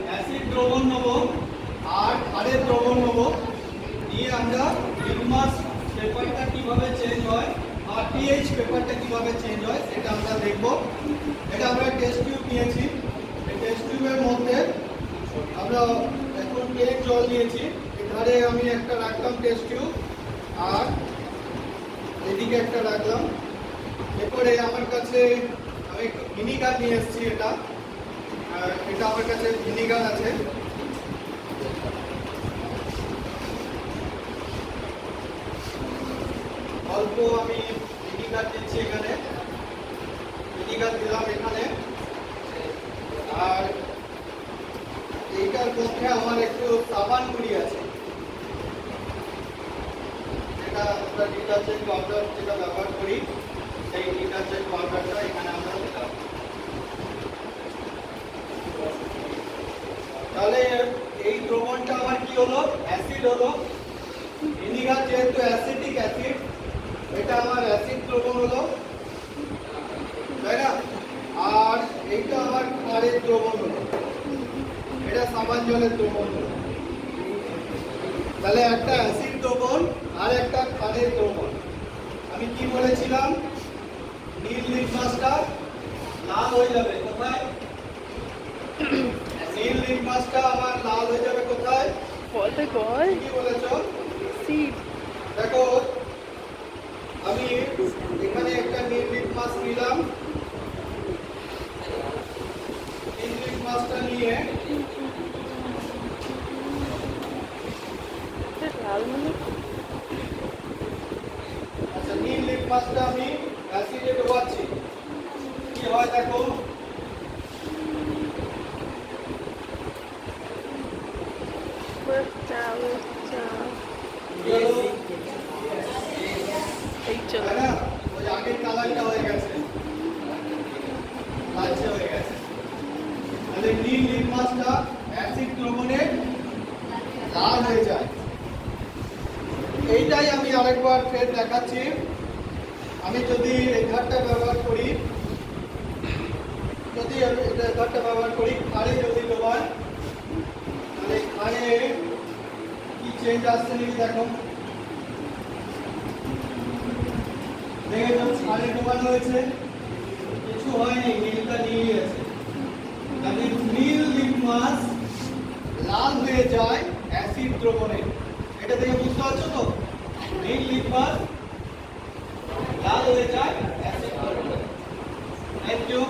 Acid দ্রবণ নেব আর ক্ষারের দ্রবণ নেব, নিয়ে আমরা লিটমাস পেপারটা কিভাবে চেঞ্জ হয় আর পিএইচ পেপারটা কিভাবে চেঞ্জ হয় সেটা আমরা দেখব। এটা আমরা টেস্ট টিউব নিয়েছি, এই টেস্ট টিউবের মধ্যে আমরা এখন প্লেন জল নিয়েছি, এধারে আমি একটা রাখলাম টেস্ট টিউব আর এদিকে একটা রাখলাম। এরপরে আমার কাছে আমি একটু ভিনিগার নিয়ে এসেছি, এটা আমার কাছে ভিনিগার আছে। অল্প আমি ভিনিগার দিচ্ছি এখানে, ভিনিগার দিলাম এখানে। আর এইটার মধ্যে আমার একটু সাবান গুঁড়ি আছে, যেটা আমরা ডিটারজেন্ট পাউডার যেটা ব্যবহার করি, সেই ডিটারজেন্ট পাউডারটা এখানে আমরা দিলাম। তাহলে এই দ্রবণটা আমার কি হলো? অ্যাসিড হলো। ভিনিগার যেহেতু অ্যাসিডিক অ্যাসিড, এটা আমার অ্যাসিড দ্রবণ হলো, তাই না? আর এইটা আমার ক্ষারের দ্রবণ হলো, এটা সাবান জলের দ্রবণ হলো। তাহলে একটা অ্যাসিড দ্রবণ আর একটা ক্ষারের দ্রবণ। আমি কি বলেছিলাম? নীল লিটমাসটা লাল হয়ে যাবে কোথায়? নীল লিটমাসটা আমার লাল হয়ে যাবে কোথায়? কি বলেছো? দেখো আমি এখানে একটা নীল লিটমাস নিলাম, নীল লিটমাসটা নিয়ে আচ্ছা নীল লিটমাসটা আমি অ্যাসিডে ডোবাচ্ছি, কি হয় দেখো। আগের কালারটা হয়ে গেছে, লালচে হয়ে গেছে। তাহলে নীল লিটমাসটা অ্যাসিড দ্রবণে লাল হয়ে যায়। এইটাই আমি আরেকবার ফের দেখাচ্ছি। আমি যদি এই ঘরটা ব্যবহার করি, ক্ষারে যদি ডোবাই, তাহলে ক্ষারে কি চেঞ্জ আসছে নাকি দেখো। দেখেছো ক্ষারে ডোবানো হয়েছে, কিছু হয়নি, নীলটা নীলই আছে। তাহলে নীল লিটমাস লাল হয়ে যায় অ্যাসিড দ্রবণে, এটা দেখে বুঝতে পারছো তো? নীল লিটমাস লাল হয়ে যায় অ্যাসিড দ্রবণে। Thank you.